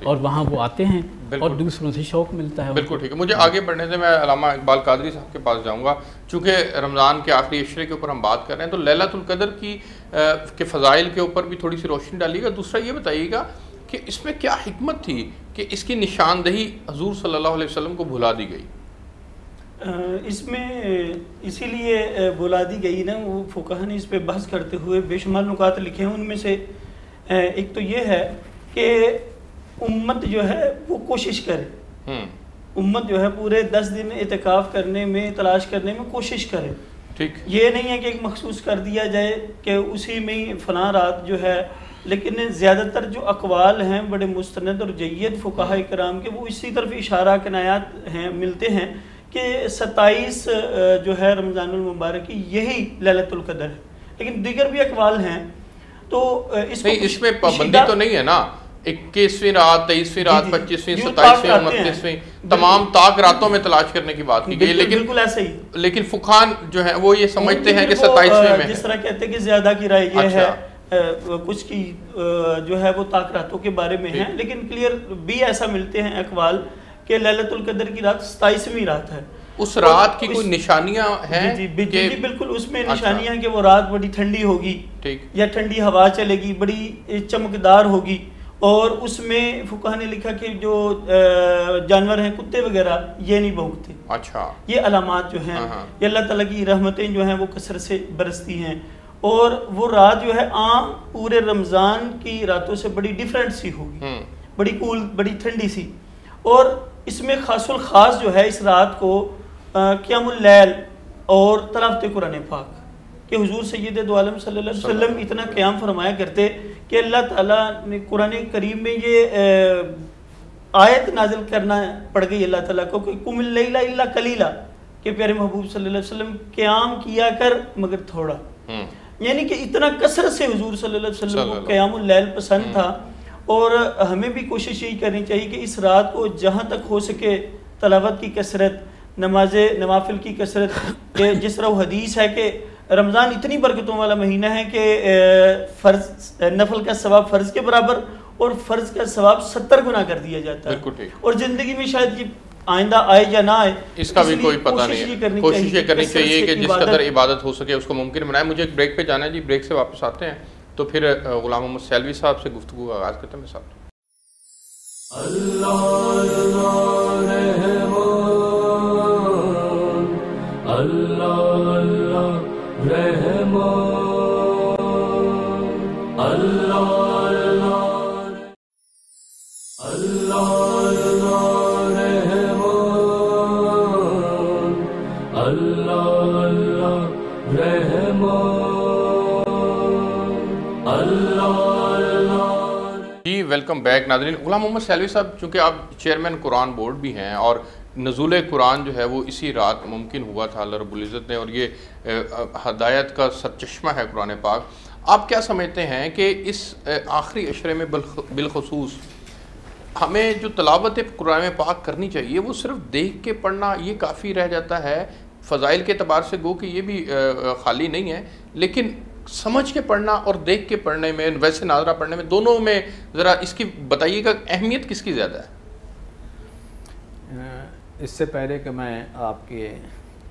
اور وہاں وہ آتے ہیں اور دوسروں سے شوق ملتا ہے۔ بالکل ٹھیک ہے، مجھے آگے بڑھنے سے میں علامہ اقبال قادری صاحب کے پاس جاؤں گا، چونکہ رمضان کے آخری عشرے کے اوپر ہم بات کر رہے ہیں تو لیلۃ القدر کے فضائل کے اوپر بھی تھوڑی سی روشنی ڈالیے گا۔ دوسرا یہ بتائیے گا کہ اس میں کیا حکمت تھی کہ اس کی نشاندہی حضور صلی اللہ علیہ وسلم کو بھلا دی گئی؟ اس میں اسی لیے بلا دی گئی نا، وہ فقہا نے اس پہ بحث کرتے ہوئے بے شمار نکات لکھے ہیں، ان میں سے ایک تو یہ ہے کہ امت جو ہے وہ کوشش کرے، امت جو ہے پورے 10 دن اعتکاف کرنے میں، تلاش کرنے میں کوشش کرے، ٹھیک، یہ نہیں ہے کہ ایک مخصوص کر دیا جائے کہ اسی میں فلاں رات جو ہے، لیکن زیادہ تر جو اقوال ہیں بڑے مستند اور جید فقہاء کرام کے وہ اسی طرف اشارہ کنایات ہیں ملتے ہیں کہ 27 جو ہے رمضان المبارک کی یہی لیلۃ القدر ہے، لیکن دیگر بھی اقوال ہیں تو اس میں پابندی تو نہیں ہے نا، 21ویں رات، 23ویں رات، 25ویں، 27ویں، 29ویں تمام طاق راتوں میں تلاش کرنے کی بات کی گئی، لیکن بالکل ایسے ہی، لیکن فقہاء جو ہیں وہ یہ سمجھتے ہیں کہ 27ویں میں جس طرح کہتے ہیں کہ زیادہ کی رائے یہ ہے، کچھ کی جو ہے وہ طاق راتوں کے بارے میں ہے، لیکن کلیئر بھی ایسا ملتے ہیں اقوال کہ لیلۃ القدر کی رات 27ویں رات ہے۔ اس رات کی کوئی نشانیاں ہیں؟ جی بالکل، اس میں نشانیاں ہیں کہ وہ رات بڑی ٹھنڈی ہوگی یا ٹھنڈی ہوا چلے گی، بڑی چمکدار ہوگی، اور اس میں فقہا نے لکھا کہ جو جانور ہیں کتے وغیرہ یہ نہیں بھونکتے، اچھا، یہ علامات جو ہیں یہ اللہ تعالیٰ کی رحمتیں جو ہیں وہ کثرت سے برستی ہیں، اور وہ رات جو ہے عام پورے رمضان کی راتوں سے بڑی ڈیفرنٹ سی ہوگی، بڑی کول، بڑی ٹھنڈی سی، اور اس میں خاص الخاص جو ہے اس رات کو قیام اللیل اور تلاوت قرآن پاک، کہ حضور سید دو عالم صلی اللہ علیہ وسلم اتنا قیام فرمایا کرتے کہ اللہ تعالیٰ نے قرآن کریم میں یہ آیت نازل کرنا پڑ گئی اللہ تعالیٰ کو کہ قم اللیل الا قلیلا، کہ پیارے محبوب صلی اللہ علیہ وسلم قیام کیا کر مگر تھوڑا، یعنی کہ اتنا کثرت سے حضور صلی اللہ علیہ وسلم کو قیام اللیل پسند تھا۔ اور ہمیں بھی کوشش یہی کرنی چاہیے کہ اس رات کو جہاں تک ہو سکے تلاوت کی کثرت، نوافل کی کثرت، کہ جس طرح وہ حدیث ہے کہ رمضان اتنی برکتوں والا مہینہ ہے کہ فرض نفل کا ثواب فرض کے برابر اور فرض کا ثواب 70 گنا کر دیا جاتا ہے، اور زندگی میں شاید یہ آئندہ آئے یا نہ آئے اس کا بھی کوئی پتہ نہیں ہے، کوشش یہ کرنی چاہیے کہ جس قدر عبادت ہو سکے اس کو ممکن بنائے۔ مجھے ایک بریک پہ جانا ہے جی، بریک سے واپس آتے ہیں تو پھر غلام محمد سیلوی صاحب سے گفتگو کا آغاز کرتے ہیں میرے ساتھ۔ جی ویلکم بیک ناظرین۔ غلام محمد سیلوی صاحب، چونکہ آپ چیئرمین قرآن بورڈ بھی ہیں اور نزول قرآن جو ہے وہ اسی رات ممکن ہوا تھا اللہ رب العزت نے، اور یہ ہدایت کا سرچشمہ ہے قرآن پاک، آپ کیا سمجھتے ہیں کہ اس آخری عشرے میں بالخصوص ہمیں جو تلاوت قرآن پاک کرنی چاہیے وہ صرف دیکھ کے پڑھنا یہ کافی رہ جاتا ہے؟ فضائل کے اعتبار سے گو کہ یہ بھی خالی نہیں ہے، لیکن سمجھ کے پڑھنا اور دیکھ کے پڑھنے میں، ویسے ناظرہ پڑھنے میں، دونوں میں ذرا اس کی بتائیے گا اہمیت کس کی زیادہ ہے؟ اس سے پہلے کہ میں آپ کے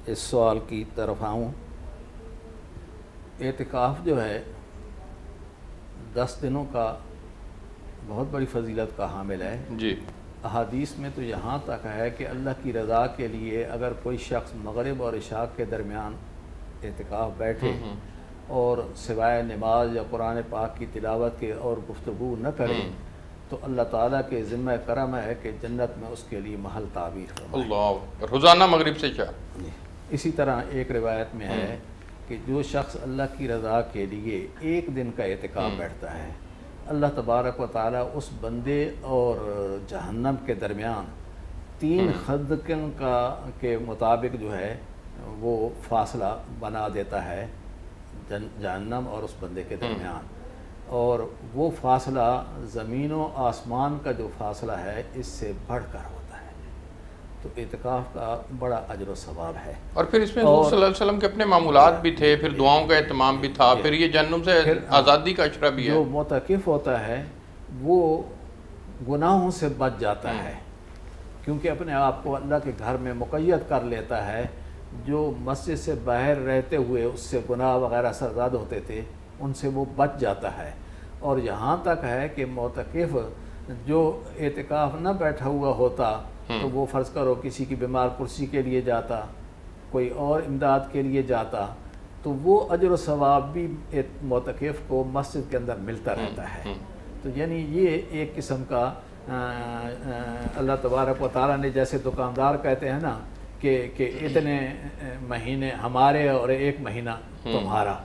اس سوال کی طرف آؤں، اعتکاف جو ہے 10 دنوں کا بہت بڑی فضیلت کا حامل ہے جی۔ احادیث میں تو یہاں تک ہے کہ اللہ کی رضا کے لیے اگر کوئی شخص مغرب اور عشاء کے درمیان اعتکاف بیٹھے اور سوائے نماز یا قرآن پاک کی تلاوت کے اور گفتگو نہ کرے تو اللہ تعالیٰ کے ذمہ کرم ہے کہ جنت میں اس کے لیے محل تعبیر فرمائے۔ اللہ، روزانہ مغرب سے چار۔ اسی طرح ایک روایت میں ہے کہ جو شخص اللہ کی رضا کے لیے ایک دن کا اعتکاف بیٹھتا ہے، اللہ تبارک و تعالیٰ اس بندے اور جہنم کے درمیان 3 خندقوں کے مطابق جو ہے وہ فاصلہ بنا دیتا ہے جہنم اور اس بندے کے درمیان، اور وہ فاصلہ زمین و آسمان کا جو فاصلہ ہے اس سے بڑھ کر ہوتا ہے۔ تو اعتکاف کا بڑا اجر و ثواب ہے۔ اور پھر اس میں حضور صلی اللہ علیہ وسلم کے اپنے معمولات بھی تھے، پھر دعاؤں کا اہتمام بھی تھا، پھر یہ جہنم سے آزادی کا اشرہ بھی ہے۔ جو معتکف ہوتا ہے وہ گناہوں سے بچ جاتا ہے، کیونکہ اپنے آپ کو اللہ کے گھر میں مقید کر لیتا ہے۔ جو مسجد سے باہر رہتے ہوئے اس سے گناہ وغیرہ سرزاد ہوتے تھے ان سے وہ بچ جاتا ہے۔ اور یہاں تک ہے کہ معتکف جو اعتکاف نہ بیٹھا ہوا ہوتا تو وہ فرض کرو کسی کی بیمار کرسی کے لیے جاتا، کوئی اور امداد کے لیے جاتا، تو وہ اجر و ثواب بھی معتکف کو مسجد کے اندر ملتا رہتا ہے۔ تو یعنی یہ ایک قسم کا اللہ تبارک و تعالیٰ نے، جیسے دکاندار کہتے ہیں نا کہ اتنے مہینے ہمارے اور 1 مہینہ تمہارا،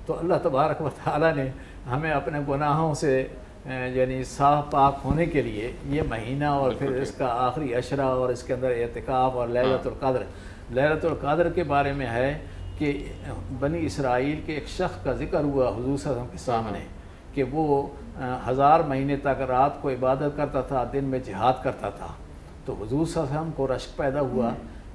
تو اللہ تبارک و تعالیٰ نے ہمیں اپنے گناہوں سے یعنی صاف پاک ہونے کے لیے یہ مہینہ اور پھر اس کا آخری عشرہ اور اس کے اندر اعتکاف اور لیلۃ القدر۔ لیلۃ القدر کے بارے میں ہے کہ بنی اسرائیل کے ایک شخص کا ذکر ہوا حضور صلی اللہ علیہ وسلم کے سامنے کہ وہ 1000 مہینے تک رات کو عبادت کرتا تھا، دن میں جہاد کرتا تھا۔ تو حضور صلی اللہ علیہ وسلم کو رشک پیدا ہوا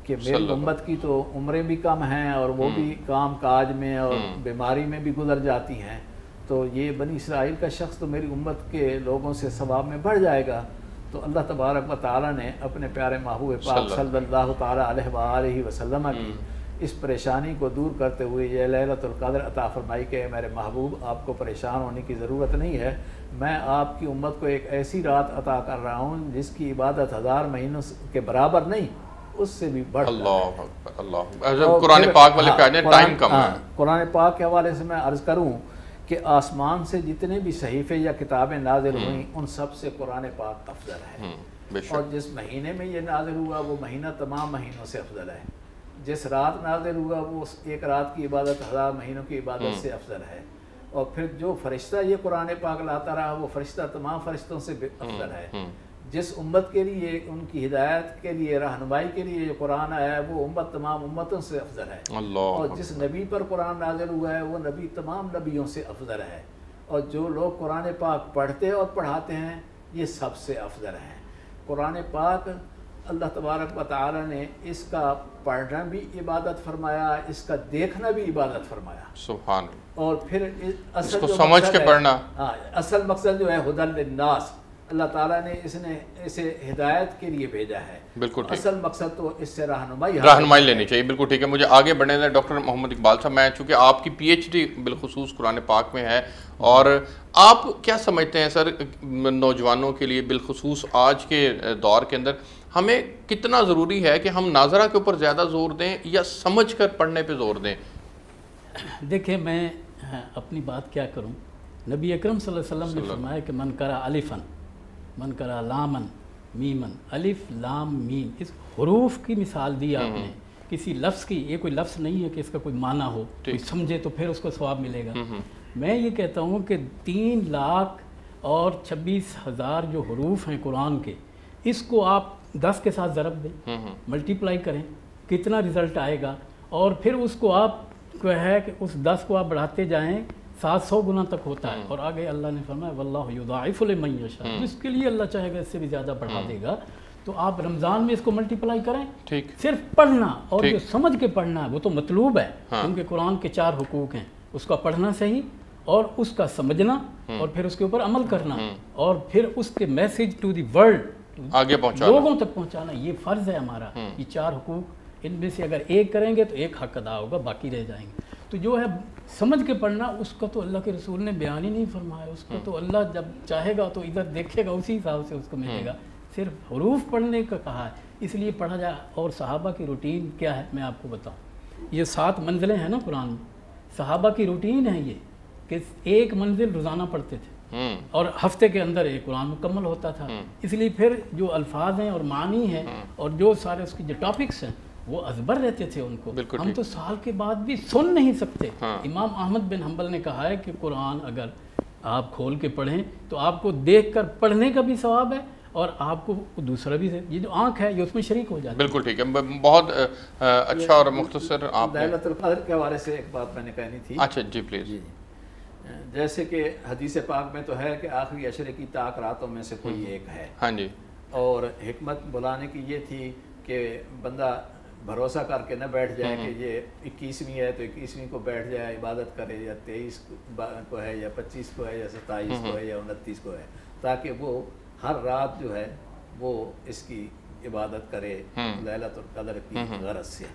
کہ میری امت کی تو عمریں بھی کم ہیں اور وہ بھی کام کاج میں اور بیماری میں بھی گزر جاتی ہیں، تو یہ بنی اسرائیل کا شخص تو میری امت کے لوگوں سے ثواب میں بڑھ جائے گا۔ تو اللہ تبارک و تعالیٰ نے اپنے پیارے محبوب پاک صلی اللہ تعالیٰ علیہ وآلہ وسلم کی اس پریشانی کو دور کرتے ہوئے یہ لیلۃ القدر عطا فرمائی کہ میرے محبوب آپ کو پریشان ہونے کی ضرورت نہیں ہے، میں آپ کی امت کو ایک ایسی رات عطا کر رہا ہوں جس کی عبادت 1000 مہینوں کے برابر نہیں، اس سے بھی بڑھ کر ہے۔ اللہ قرآن پاک والے پہ آنے ٹائم کم ہے۔ قرآن پاک کے حوالے سے میں عرض کروں کہ آسمان سے جتنے بھی صحیفے یا کتابیں نازل ہوئیں ان سب سے قرآن پاک افضل ہے، اور جس مہینے میں یہ نازل ہوا وہ مہینہ تمام مہینوں سے افضل ہے، جس رات نازل ہوا وہ ایک رات کی عبادت 1000 مہینوں کی عبادت سے افضل ہے، اور پھر جو فرشتہ یہ قرآن پاک لاتا رہا وہ فرشتہ تمام فرشتوں سے افضل ہے۔ جس امت کے لیے ان کی ہدایت کے لیے رہنمائی کے لیے یہ قرآن آیا ہے وہ امت تمام امتوں سے افضل ہے، اور جس نبی پر قرآن نازل ہوا ہے وہ نبی تمام نبیوں سے افضل ہے، اور جو لوگ قرآن پاک پڑھتے اور پڑھاتے ہیں یہ سب سے افضل ہیں۔ قرآن پاک اللہ تبارک و تعالیٰ نے اس کا پڑھنا بھی عبادت فرمایا، اس کا دیکھنا بھی عبادت فرمایا، سبحان، اور پھر اس کو سمجھ کے پڑھنا۔ اصل مقصد جو ہے ہدی للناس، اللہ تعالیٰ نے اسے ہدایت کے لیے بھیجا ہے، بالکل اصل مقصد تو اس سے رہنمائی لینی چاہیے۔ بالکل ٹھیک ہے، مجھے آگے بڑھنے دیں ڈاکٹر محمد اقبال صاحب، میں چونکہ آپ کی پی ایچ ڈی بالخصوص قرآن پاک میں ہے، اور آپ کیا سمجھتے ہیں سر نوجوانوں کے لیے بالخصوص آج کے دور کے اندر ہمیں کتنا ضروری ہے کہ ہم ناظرہ کے اوپر زیادہ زور دیں یا سمجھ کر پڑھنے پہ زور دیں؟ دیکھیں میں اپنی بات کیا کروں، نبی اکرم صلی اللہ علیہ وسلم نے فرمایا کہ من کرا الفن، من کرا لامن میمن، الف لام میم، اس حروف کی مثال دی آپ نے، کسی لفظ کی، یہ کوئی لفظ نہیں ہے کہ اس کا کوئی معنی ہو، کوئی سمجھے تو پھر اس کو ثواب ملے گا۔ میں یہ کہتا ہوں کہ 3,26,000 جو حروف ہیں قرآن کے، اس کو آپ 10 کے ساتھ ضرب دیں، ملٹیپلائی کریں، کتنا رزلٹ آئے گا، اور پھر اس کو آپ کو ہے کہ اس 10 کو آپ بڑھاتے جائیں 700 گنا تک ہوتا ہے، اور آگے اللہ نے فرمایا واللہ یضاعف لمن یشاء، جس کے لیے اللہ چاہے گا اس سے بھی زیادہ بڑھا دے گا۔ تو آپ رمضان میں اس کو ملٹیپلائی کریں، صرف پڑھنا اور جو سمجھ کے پڑھنا ہے وہ تو مطلوب ہے، کیونکہ قرآن کے 4 حقوق ہیں، اس کا پڑھنا صحیح اور اس کا سمجھنا اور پھر اس کے اوپر عمل کرنا، اور پھر اس کے میسیج ٹو دی ورلڈ آگے پہنچانا، لوگوں تک پہنچانا، یہ فرض ہے ہمارا۔ یہ 4 حقوق، ان میں سے اگر ایک کریں گے تو ایک حق ادا ہوگا، باقی رہ جائیں گے۔ تو جو ہے سمجھ کے پڑھنا، اس کا تو اللہ کے رسول نے بیان ہی نہیں فرمایا، اس کا تو اللہ جب چاہے گا تو ادھر دیکھے گا اسی حساب سے اس کو ملے گا، صرف حروف پڑھنے کا کہا ہے، اس لیے پڑھا جائے۔ اور صحابہ کی روٹین کیا ہے میں آپ کو بتاؤں، یہ 7 منزلیں ہیں نا قرآن میں، صحابہ کی روٹین ہے یہ کہ ایک منزل روزانہ پڑھتے تھے، اور ہفتے کے اندر ایک قرآن مکمل ہوتا تھا. اس لیے پھر جو الفاظ ہیں اور معنی ہیں اور جو سارے اس کے جو ٹاپکس ہیں وہ ازبر رہتے تھے ان کو. ہم تو سال کے بعد بھی سن نہیں سکتے. امام احمد بن حنبل نے کہا ہے کہ قرآن اگر آپ کھول کے پڑھیں تو آپ کو دیکھ کر پڑھنے کا بھی ثواب ہے اور آپ کو دوسرا بھی ہے. یہ جو آنکھ ہے یہ اس میں شریک ہو جاتی ہے. بالکل ٹھیک ہے. بہت اچھا اور مختصر. آپ لیلۃ القدر کے حوالے سے ایک بات میں نے کہنی تھی. اچھا جی پلیز. جیسے کہ حدیث پاک میں تو ہے کہ آخری عشرے کی طاق راتوں میں سے کوئی ایک ہے. ہاں جی. اور حکمت بلانے کی یہ تھی کہ بندہ بھروسہ کر کے نہ بیٹھ جائے کہ یہ 21ویں ہے تو 21ویں کو بیٹھ جائے عبادت کرے، یا 23 کو ہے یا 25 کو ہے یا 27 کو ہے یا 29 کو ہے، تاکہ وہ ہر رات جو ہے وہ اس کی عبادت کرے لیلۃ القدر کی غرض سے.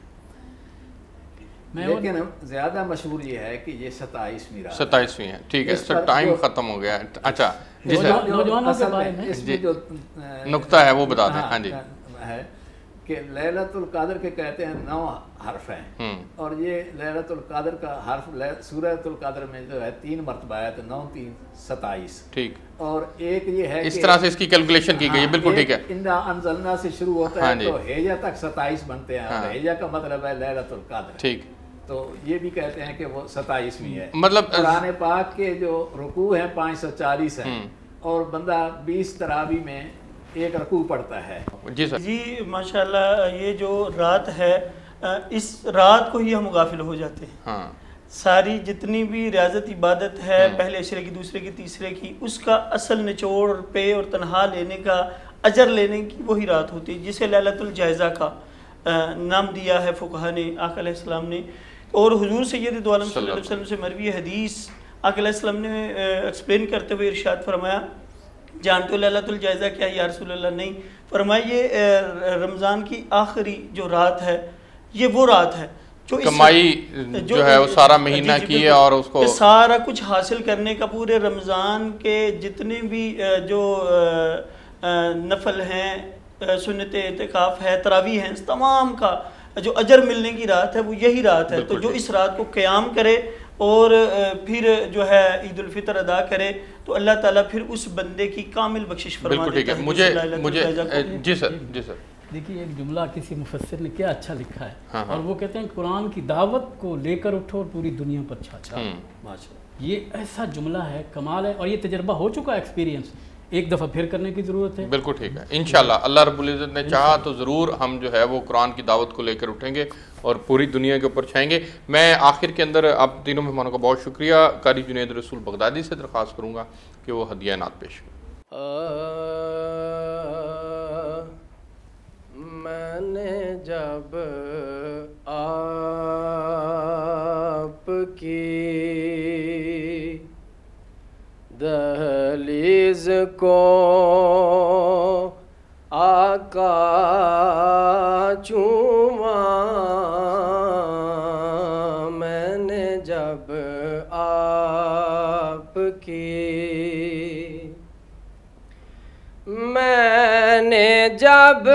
لیکن زیادہ مشہور یہ ہے کہ یہ 27ویں رات 27ویں ہے. ٹھیک ہے سر، ٹائم ختم ہو گیا ہے. اچھا جی سر، نوجوانوں کے بارے میں اس میں جو نقطہ ہے وہ بتا دیں. ہاں جی. ہے کہ لیلۃ القدر کے کہتے ہیں 9 حرف ہیں، اور یہ لیلۃ القدر کا حرف سورۃ القدر میں جو ہے 3 مرتبہ ہے، تو 9 3 27. ٹھیک. اور ایک یہ ہے اس طرح سے اس کی کیلکولیشن کی گئی ہے. بالکل ٹھیک ہے. انا انزلنا سے شروع ہوتا ہے تو ہجہ تک 27 بنتے ہیں، اور ہجہ کا مطلب ہے لیلۃ القدر. ٹھیک. تو یہ بھی کہتے ہیں کہ وہ 27ویں ہے. مطلب قرآن پاک کے جو رکوع ہیں 540 ہیں، اور بندہ 20 تراویح میں ایک رکوع پڑھتا ہے. جی سر. جی ماشاءاللہ، یہ جو رات ہے اس رات کو ہی ہم غافل ہو جاتے ہیں. ہاں. ساری جتنی بھی ریاضت عبادت ہے، پہلے عشرے کی، دوسرے کی، تیسرے کی، اس کا اصل نچوڑ پہ اور تنہا لینے کا، اجر لینے کی وہی رات ہوتی ہے، جسے لیلۃ الجائزہ کا نام دیا ہے فقہا نے، آقا علیہ السلام نے. اور حضور سید دو عالم صلی اللہ علیہ وسلم سے مروی حدیث آقا علیہ السلام نے ایکسپلین کرتے ہوئے ارشاد فرمایا، جانتے ہو لیلۃ الجائزہ کیا ہے یا رسول اللہ؟ نہیں. فرمایا یہ رمضان کی آخری جو رات ہے، یہ وہ رات ہے جو کمائی جو ہے وہ سارا مہینہ کی ہے، اور اس کو سارا کچھ حاصل کرنے کا، پورے رمضان کے جتنے بھی جو نفل ہیں، سنت اعتکاف ہے، تراویح ہیں، تمام کا جو اجر ملنے کی رات ہے وہ یہی رات ہے. تو جو اس رات کو قیام کرے اور پھر جو ہے عید الفطر ادا کرے تو اللہ تعالیٰ پھر اس بندے کی کامل بخشش فرما دیتا ہے. مجھے جی سر. جی سر. دیکھیے ایک جملہ کسی مفسر نے کیا اچھا لکھا ہے، اور وہ کہتے ہیں قرآن کی دعوت کو لے کر اٹھو اور پوری دنیا پر چھا. یہ ایسا جملہ ہے، کمال ہے، اور یہ تجربہ ہو چکا ہے، ایکسپیرینس ایک دفعہ پھر کرنے کی ضرورت ہے. بالکل ٹھیک ہے. انشاءاللہ اللہ رب العزت نے چاہا تو ضرور ہم جو ہے وہ قرآن کی دعوت کو لے کر اٹھیں گے اور پوری دنیا کے اوپر چھائیں گے. میں آخر کے اندر آپ تینوں مہمانوں کا بہت شکریہ. قاری جنید رسول بغدادی سے درخواست کروں گا کہ وہ ہدیہ نعت پیش کریں. میں نے جب آپ کی دہلیز کو آقا چوما، میں نے جب آپ کی، میں نے جب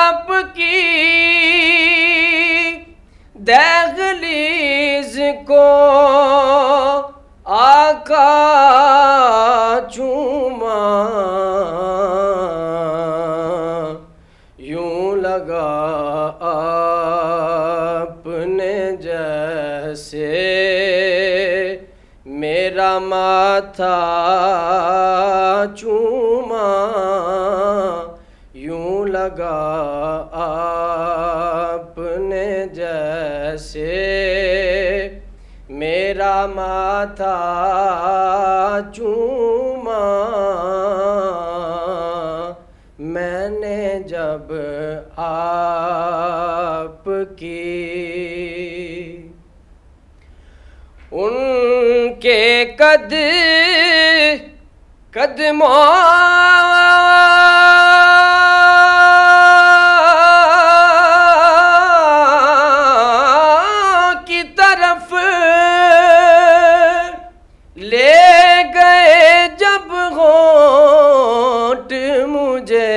آپ کی دہلیز کو آقا چوما، یوں لگا آپ نے جیسے میرا ماتھا چوما، یوں لگا آپ نے جیسے میرا ماتھا چوما، میں نے جب آپ کی ان کے قدموں کی طرف لے گئے جب ہونٹ مجھے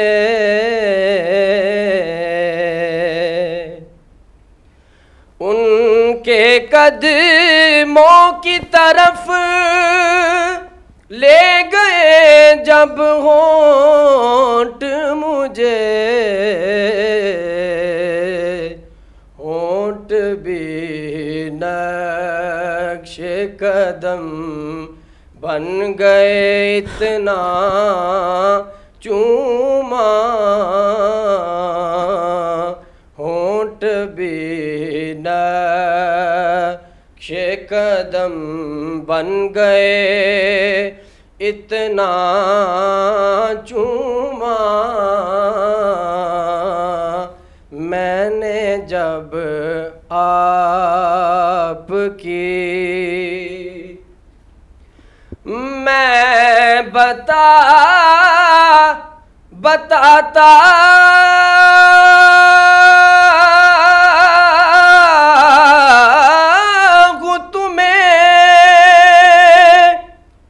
قدموں کی طرف لے گئے جب ہونٹ مجھے، ہونٹ بھی نقش قدم بن گئے، اتنا چوما ہونٹ بھی نقش قدم بن گئے، اتنا چوما میں نے جب آپ کی، میں بتاتا ہوں تمہیں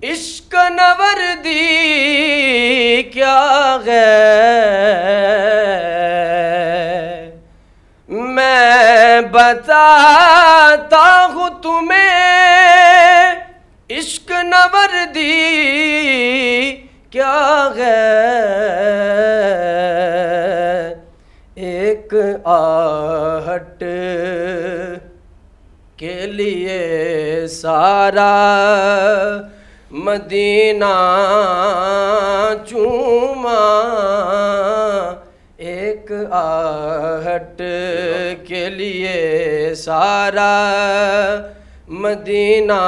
عشق نوردی کیا ہے، میں بتاتا ہوں تمہیں عشق نوردی کیا ہے، ایک آہٹ کے لیے سارا مدینہ چوما، ایک آہٹ کے لیے سارا مدینہ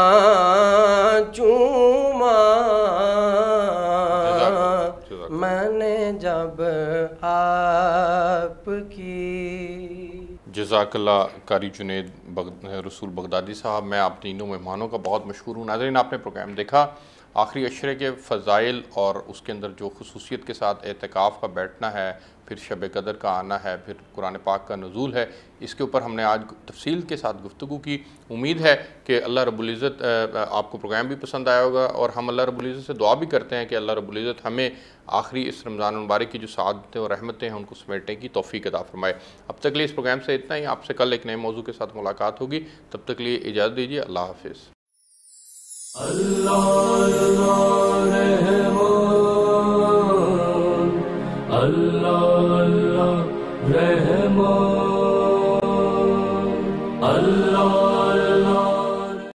چوما، میں نے جب آپ کی۔ جزاک اللہ قاری جنید رسول بغدادی صاحب، میں آپ تینوں مہمانوں کا بہت مشکور ہوں۔ ناظرین، آپ نے پروگرام دیکھا، آخری عشرے کے فضائل اور اس کے اندر جو خصوصیت کے ساتھ اعتکاف کا بیٹھنا ہے، پھر شب قدر کا آنا ہے، پھر قرآن پاک کا نزول ہے، اس کے اوپر ہم نے آج تفصیل کے ساتھ گفتگو کی۔ امید ہے کہ اللہ رب العزت آپ کو پروگرام بھی پسند آیا ہوگا، اور ہم اللہ رب العزت سے دعا بھی کرتے ہیں کہ اللہ رب العزت ہمیں آخری اس رمضان المبارک کی جو سعادتیں اور رحمتیں ہیں ان کو سمیٹنے کی توفیق عطا فرمائے۔ اب تک لیے اس پروگرام سے اتنا ہی، آپ سے کل ایک نئے موضوع کے ساتھ ملاقات ہوگی، تب تک لیے اجازت دیجیے، اللہ حافظ۔